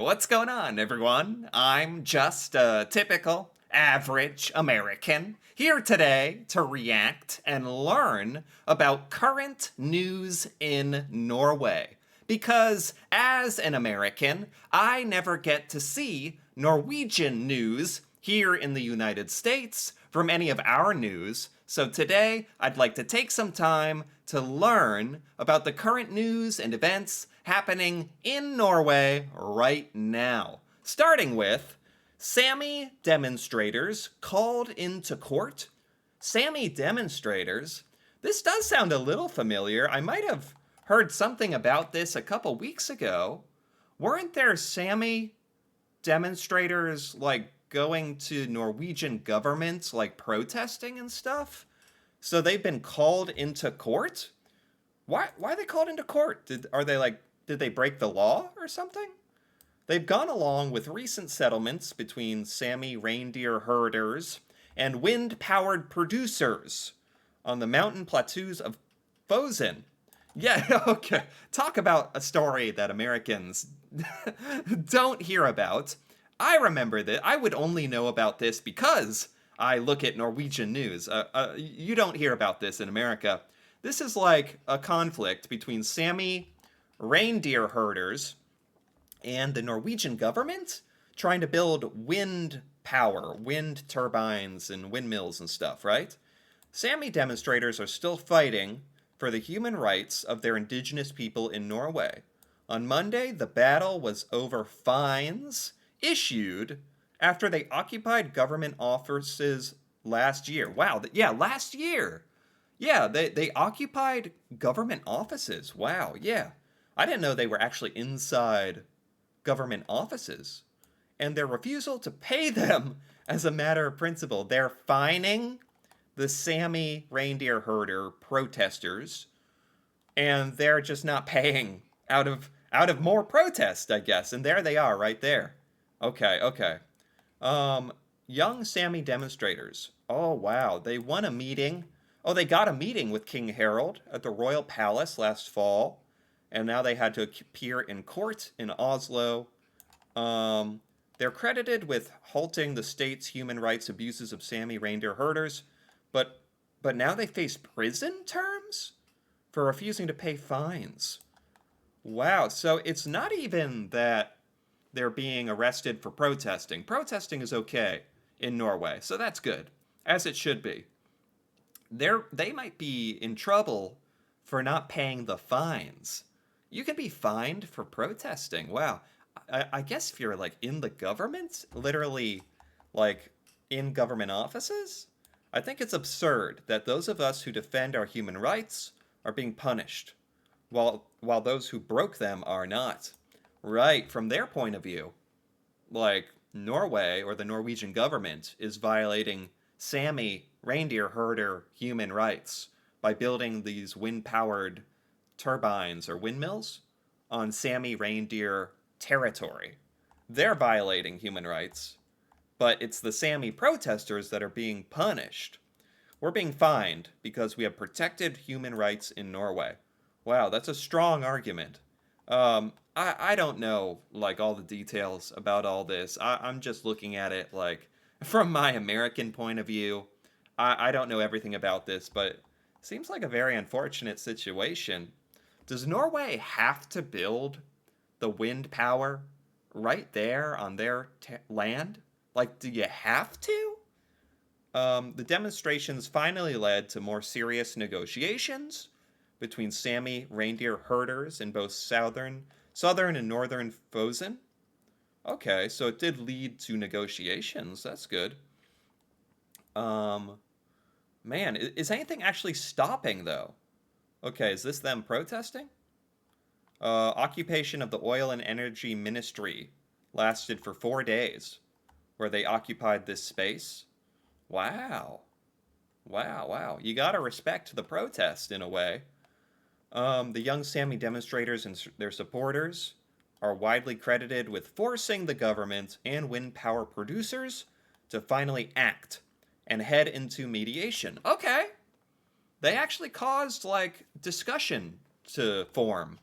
What's going on, everyone? I'm just a typical, average American here today to react and learn about current news in Norway. Because as an American, I never get to see Norwegian news here in the United States from any of our news. So today, I'd like to take some time to learn about the current news and events happening in Norway right now. Starting with Sami demonstrators called into court. Sami demonstrators? This does sound a little familiar. I might have heard something about this a couple weeks ago. Weren't there Sami demonstrators like going to Norwegian government, like protesting and stuff? So they've been called into court? Why are they called into court? Did they break the law or something? They've gone along with recent settlements between Sami reindeer herders and wind-powered producers on the mountain plateaus of Fosen. Yeah, okay. Talk about a story that Americans don't hear about. I remember that. I would only know about this because I look at Norwegian news. You don't hear about this in America. This is like a conflict between Sami reindeer herders and the Norwegian government trying to build wind power, wind turbines and windmills and stuff, right? Sami demonstrators are still fighting for the human rights of their indigenous people in Norway. On Monday, the battle was over fines issued after they occupied government offices last year. Wow, yeah, last year. Yeah, they occupied government offices. Wow, yeah. I didn't know they were actually inside government offices. And their refusal to pay them as a matter of principle. They're fining the Sami reindeer herder protesters, and they're just not paying out of more protest, I guess. And there they are right there. Okay. Young Sami demonstrators. Oh wow, they won a meeting. Oh, they got a meeting with King Harald at the royal palace last fall, and now they had to appear in court in Oslo. They're credited with halting the state's human rights abuses of Sami reindeer herders, but now they face prison terms for refusing to pay fines. Wow, so it's not even that they're being arrested for protesting. Protesting is okay in Norway, so that's good, as it should be. They might be in trouble for not paying the fines. You can be fined for protesting. Wow. I guess if you're like in the government, literally like in government offices, I think it's absurd that those of us who defend our human rights are being punished, while those who broke them are not. Right, from their point of view, like Norway or the Norwegian government is violating Sami reindeer herder human rights by building these wind-powered turbines or windmills on Sami reindeer territory. They're violating human rights, but it's the Sami protesters that are being punished. We're being fined because we have protected human rights in Norway. Wow, that's a strong argument. I don't know like all the details about all this. I'm just looking at it like from my American point of view. I don't know everything about this, but it seems like a very unfortunate situation. Does Norway have to build the wind power right there on their land? Like, do you have to? The demonstrations finally led to more serious negotiations between Sami reindeer herders in both southern and northern Fosen. Okay, so it did lead to negotiations. That's good. Um, Man, is anything actually stopping though? Okay, is this them protesting? Occupation of the Oil and Energy Ministry lasted for 4 days, where they occupied this space. Wow. Wow. You gotta respect the protest in a way. The young Sami demonstrators and their supporters are widely credited with forcing the government and wind power producers to finally act and head into mediation. Okay. They actually caused like discussion to form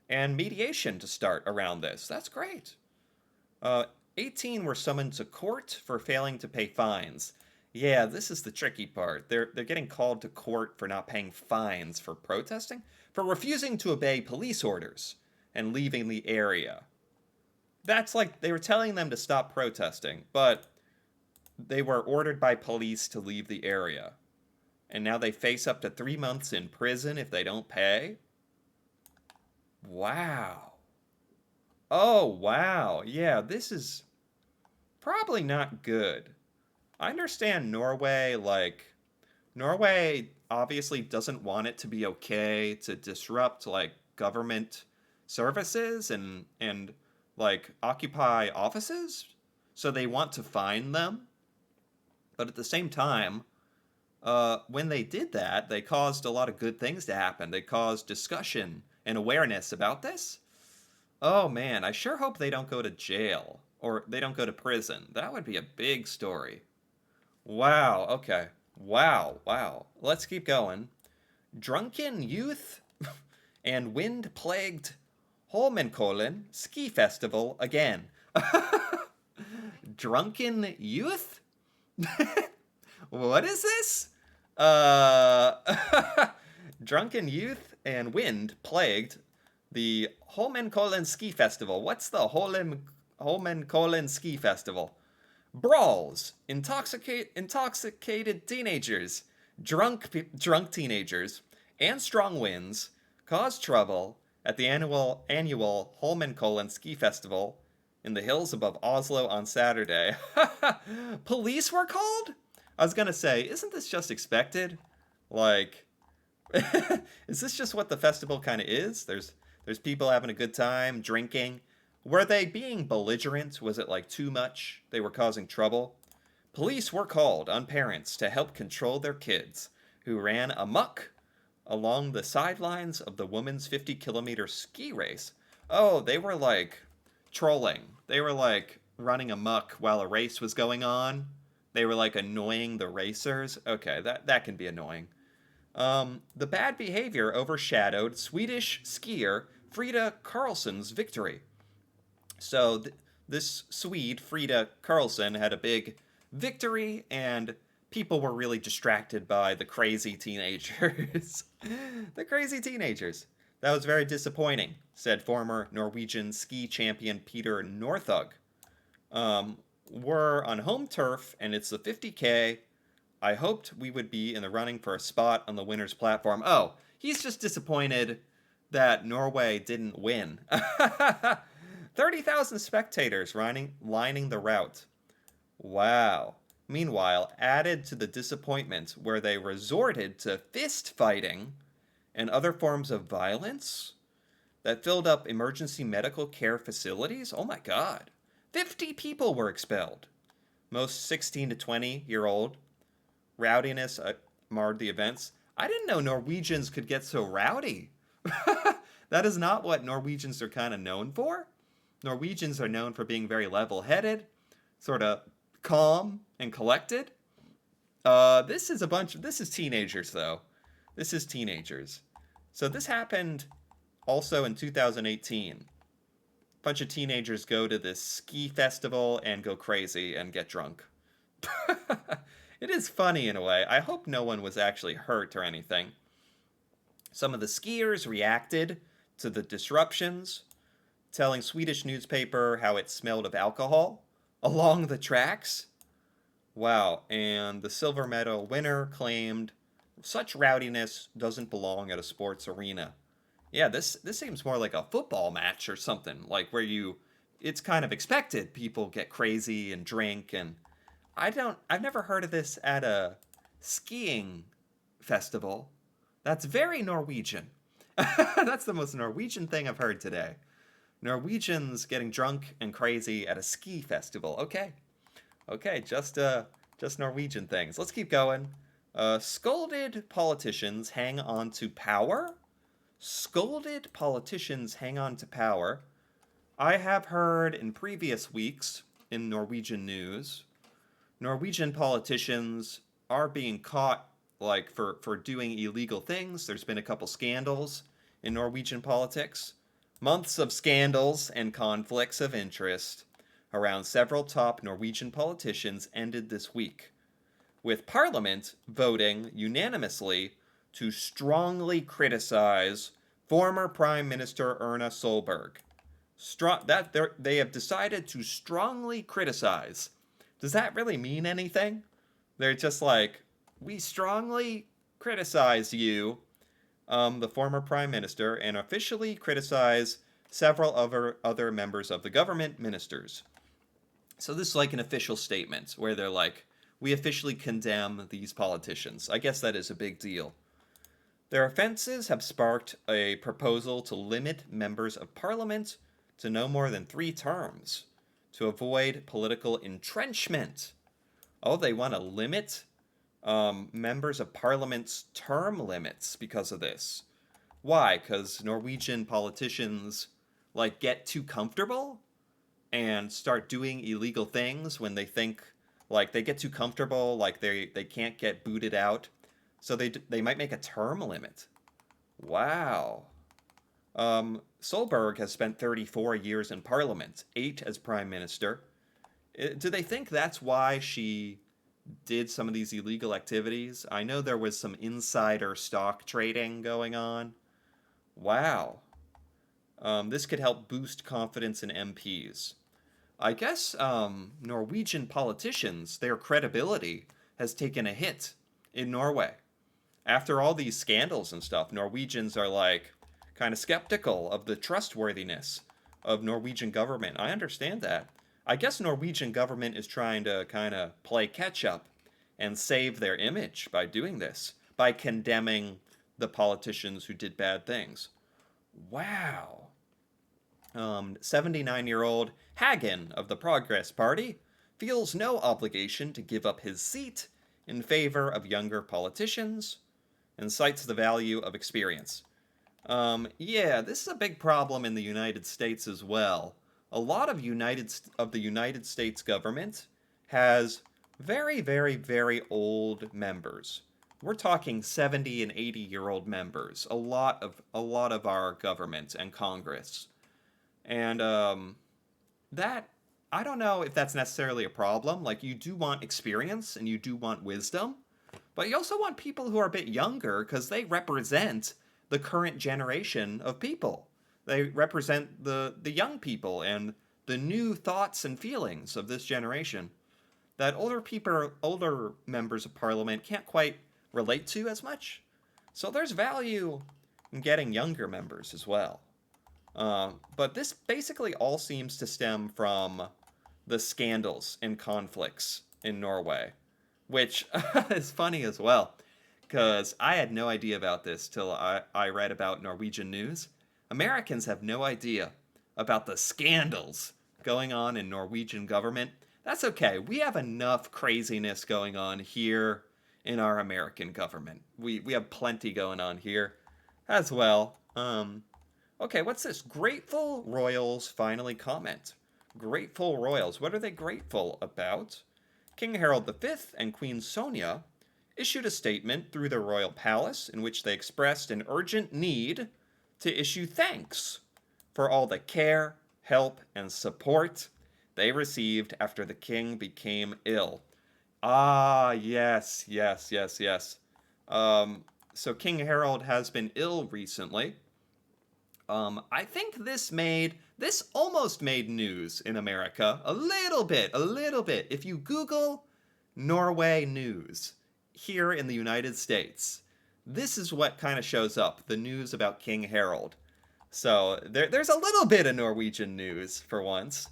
and mediation to start around this. That's great. Uh, 18 were summoned to court for failing to pay fines. Yeah, this is the tricky part. They're getting called to court for not paying fines for protesting, for refusing to obey police orders and leaving the area. That's like they were telling them to stop protesting, but they were ordered by police to leave the area. And now they face up to 3 months in prison if they don't pay? Wow. Oh, wow. Yeah, this is probably not good. I understand Norway obviously doesn't want it to be okay to disrupt like government services and like occupy offices. So they want to fine them. But at the same time, when they did that, they caused a lot of good things to happen. They caused discussion and awareness about this. Oh man, I sure hope they don't go to jail or they don't go to prison. That would be a big story. Wow, okay. Wow, wow. Let's keep going. Drunken youth and wind plagued Holmenkollen ski festival again. Drunken youth? What is this? Drunken youth and wind plagued the Holmenkollen ski festival. What's the Holmenkollen ski festival? Brawls, intoxicated teenagers, drunk teenagers, and strong winds caused trouble at the annual Holmenkollen ski festival in the hills above Oslo on Saturday. Police were called? I was gonna say, isn't this just expected? Like, is this just what the festival kind of is? There's people having a good time, drinking. Were they being belligerent? Was it like too much? They were causing trouble? Police were called on parents to help control their kids, who ran amok along the sidelines of the women's 50-kilometer ski race. Oh, they were like trolling. They were like running amok while a race was going on. They were like annoying the racers. Okay, that can be annoying. The bad behavior overshadowed Swedish skier Frida Karlsson's victory. So this Swede, Frida Karlsson, had a big victory, and people were really distracted by the crazy teenagers. The crazy teenagers. That was very disappointing, said former Norwegian ski champion Peter Northug. We're on home turf, and it's the 50K. I hoped we would be in the running for a spot on the winner's platform. Oh, he's just disappointed that Norway didn't win. 30,000 spectators lining the route. Wow. Meanwhile, added to the disappointment where they resorted to fist fighting and other forms of violence that filled up emergency medical care facilities. Oh my god. 50 people were expelled. Most 16 to 20-year-old. Rowdiness marred the events. I didn't know Norwegians could get so rowdy. That is not what Norwegians are kind of known for. Norwegians are known for being very level-headed, sort of calm and collected. This is teenagers, though. This is teenagers. So this happened also in 2018. A bunch of teenagers go to this ski festival and go crazy and get drunk. It is funny in a way. I hope no one was actually hurt or anything. Some of the skiers reacted to the disruptions, telling Swedish newspaper how it smelled of alcohol along the tracks. Wow, and the silver medal winner claimed such rowdiness doesn't belong at a sports arena. Yeah, this seems more like a football match or something, like where it's kind of expected people get crazy and drink, and I've never heard of this at a skiing festival. That's very Norwegian. That's the most Norwegian thing I've heard today. Norwegians getting drunk and crazy at a ski festival. Okay, just Norwegian things. Let's keep going. Scolded politicians hang on to power. Scolded politicians hang on to power. I have heard in previous weeks in Norwegian news, Norwegian politicians are being caught like for doing illegal things. There's been a couple scandals in Norwegian politics. Months of scandals and conflicts of interest. around several top Norwegian politicians ended this week, with Parliament voting unanimously to strongly criticize former Prime Minister Erna Solberg. They have decided to strongly criticize. Does that really mean anything? They're just like, we strongly criticize you, the former prime minister, and officially criticize several other members of the government, ministers. So this is like an official statement where they're like, we officially condemn these politicians. I guess that is a big deal. Their offenses have sparked a proposal to limit members of parliament to no more than 3 terms to avoid political entrenchment. Oh, they want to limit members of parliament's term limits because of this. Why? Because Norwegian politicians like get too comfortable and start doing illegal things when they think like they get too comfortable, like they can't get booted out. So they might make a term limit. Wow. Solberg has spent 34 years in parliament, 8 as prime minister. Do they think that's why she did some of these illegal activities? I know there was some insider stock trading going on. Wow. This could help boost confidence in MPs. I guess Norwegian politicians, their credibility has taken a hit in Norway. After all these scandals and stuff, Norwegians are like kind of skeptical of the trustworthiness of Norwegian government. I understand that. I guess Norwegian government is trying to kind of play catch up and save their image by doing this, by condemning the politicians who did bad things. Wow. 79-year-old Hagen of the Progress Party feels no obligation to give up his seat in favor of younger politicians and cites the value of experience. Yeah, this is a big problem in the United States as well. A lot of the United States government has very, very, very old members. We're talking 70 and 80-year-old members. A lot of our government and Congress. And that, I don't know if that's necessarily a problem. Like, you do want experience and you do want wisdom, but you also want people who are a bit younger because they represent the current generation of people. They represent the young people and the new thoughts and feelings of this generation that older members of parliament can't quite relate to as much. So there's value in getting younger members as well. But this basically all seems to stem from the scandals and conflicts in Norway, which is funny as well, because I had no idea about this till I read about Norwegian news. Americans have no idea about the scandals going on in Norwegian government. That's okay. We have enough craziness going on here in our American government. We have plenty going on here as well. Okay, what's this? Grateful Royals finally comment. Grateful Royals. What are they grateful about? King Harold V and Queen Sonia issued a statement through the royal palace in which they expressed an urgent need to issue thanks for all the care, help, and support they received after the king became ill. Ah, yes. So King Harold has been ill recently. I think this almost made news in America. A little bit. If you Google Norway news here in the United States, this is what kind of shows up, the news about King Harold. So there's a little bit of Norwegian news for once.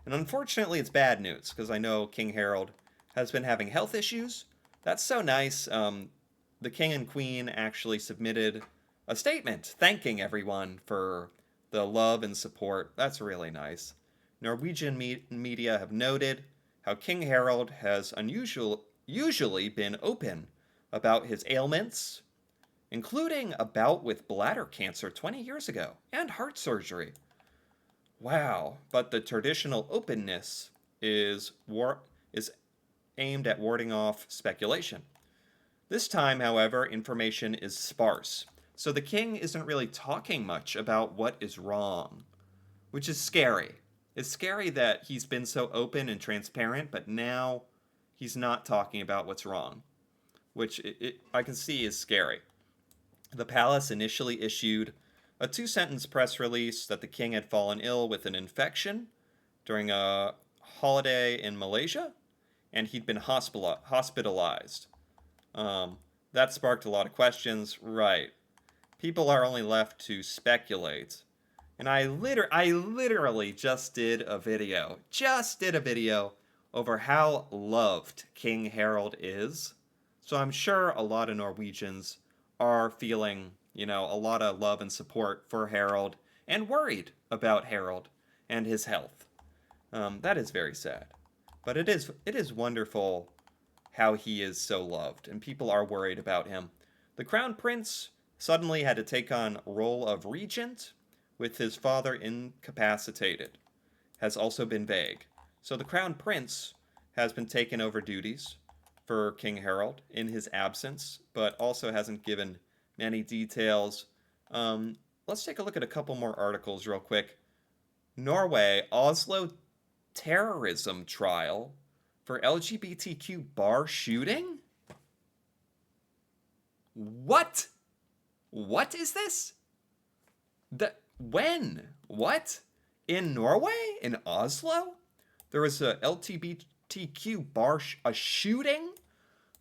And unfortunately, it's bad news, because I know King Harold has been having health issues. That's so nice. The king and queen actually submitted a statement thanking everyone for the love and support. That's really nice. Norwegian media have noted how King Harold has usually been open about his ailments, including a bout with bladder cancer 20 years ago and heart surgery. Wow, but the traditional openness is aimed at warding off speculation. This time, however, information is sparse, so the king isn't really talking much about what is wrong, which is scary. It's scary that he's been so open and transparent, but now he's not talking about what's wrong, which I can see is scary. The palace initially issued a two-sentence press release that the king had fallen ill with an infection during a holiday in Malaysia, and he'd been hospitalized. Um, that sparked a lot of questions. Right. People are only left to speculate. And I literally just did a video over how loved King Harold is. So I'm sure a lot of Norwegians are feeling, a lot of love and support for Harold and worried about Harold and his health. That is very sad. But it is wonderful how he is so loved, and people are worried about him. The crown prince suddenly had to take on role of regent, with his father incapacitated, has also been vague. So the crown prince has been taking over duties for King Harold in his absence, but also hasn't given many details. Let's take a look at a couple more articles real quick. Norway, Oslo terrorism trial for LGBTQ bar shooting? What? What is this? When? What? In Norway? In Oslo? There was a LGBTQ bar a shooting?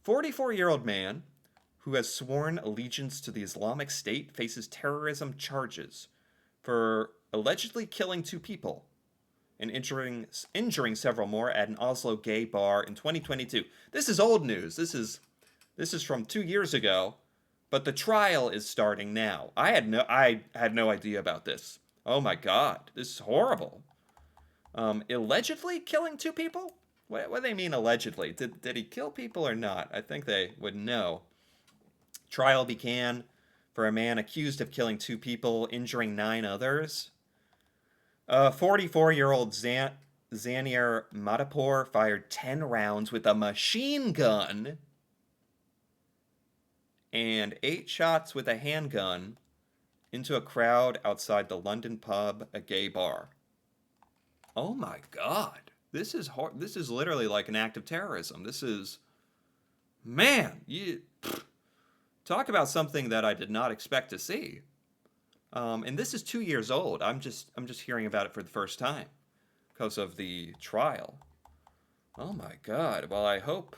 44-year-old man who has sworn allegiance to the Islamic State faces terrorism charges for allegedly killing two people and injuring several more at an Oslo gay bar in 2022. This is old news. This is from 2 years ago, but the trial is starting now. I had no idea about this. Oh my God, this is horrible. Allegedly killing two people? What do they mean allegedly? Did he kill people or not? I think they would know. Trial began for a man accused of killing two people, injuring 9 others. 44-year-old Zanier Madapur fired 10 rounds with a machine gun and 8 shots with a handgun into a crowd outside the London pub, a gay bar. Oh my God. This is literally like an act of terrorism. This is, man, talk about something that I did not expect to see. And this is 2 years old. I'm just hearing about it for the first time because of the trial. Oh my God. Well, I hope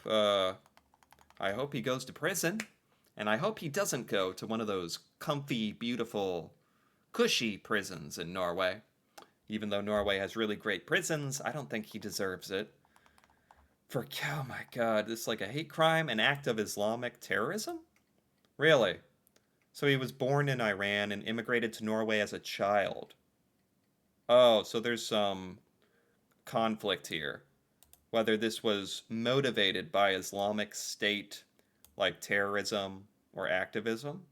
he goes to prison, and I hope he doesn't go to one of those comfy, beautiful, cushy prisons in Norway. Even though Norway has really great prisons, I don't think he deserves it. Oh my God, this is like a hate crime, an act of Islamic terrorism? Really? So he was born in Iran and immigrated to Norway as a child. Oh, so there's some conflict here. Whether this was motivated by Islamic State, like terrorism or activism.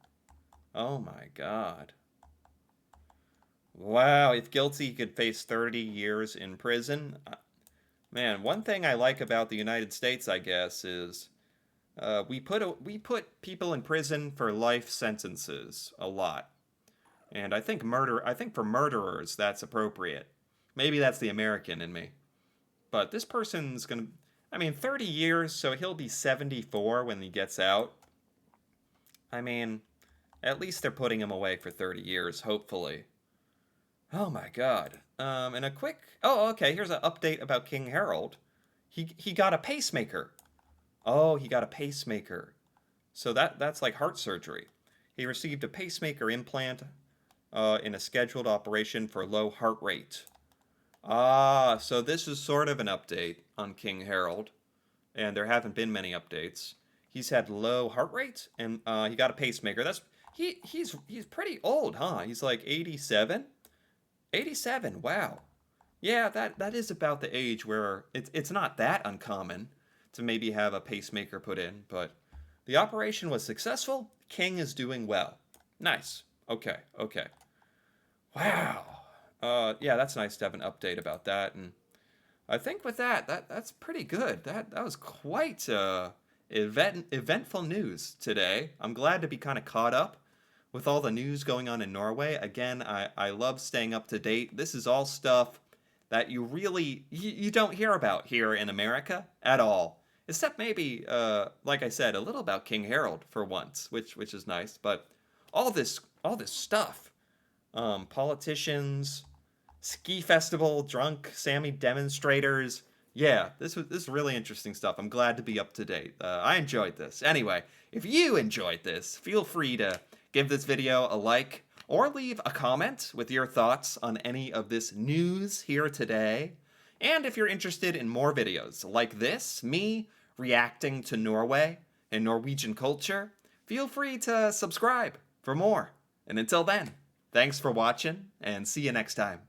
Oh my God. Wow, if guilty, he could face 30 years in prison. Man, one thing I like about the United States, I guess, is we put people in prison for life sentences a lot. And I think for murderers that's appropriate. Maybe that's the American in me. But this person's going to 30 years, so he'll be 74 when he gets out. I mean, at least they're putting him away for 30 years, hopefully. Oh my God. And a quick... Oh, okay, here's an update about King Harold. He got a pacemaker. Oh, he got a pacemaker. So that's like heart surgery. He received a pacemaker implant in a scheduled operation for low heart rate. Ah, so this is sort of an update on King Harold. And there haven't been many updates. He's had low heart rate, and he got a pacemaker. He's pretty old, huh? He's like 87? 87, wow. Yeah, that is about the age where it's not that uncommon to maybe have a pacemaker put in, but the operation was successful. King is doing well. Nice. Okay. Wow. Yeah, that's nice to have an update about that, and I think with that's pretty good. That was quite eventful news today. I'm glad to be kind of caught up with all the news going on in Norway. Again, I love staying up to date. This is all stuff that you really you don't hear about here in America at all. Except maybe, like I said, a little about King Harold for once, which is nice. But all this stuff, politicians, ski festival, drunk Sammy demonstrators. Yeah, this is really interesting stuff. I'm glad to be up to date. I enjoyed this. Anyway, if you enjoyed this, feel free to give this video a like or leave a comment with your thoughts on any of this news here today. And if you're interested in more videos like this, me reacting to Norway and Norwegian culture, feel free to subscribe for more. And until then, thanks for watching and see you next time.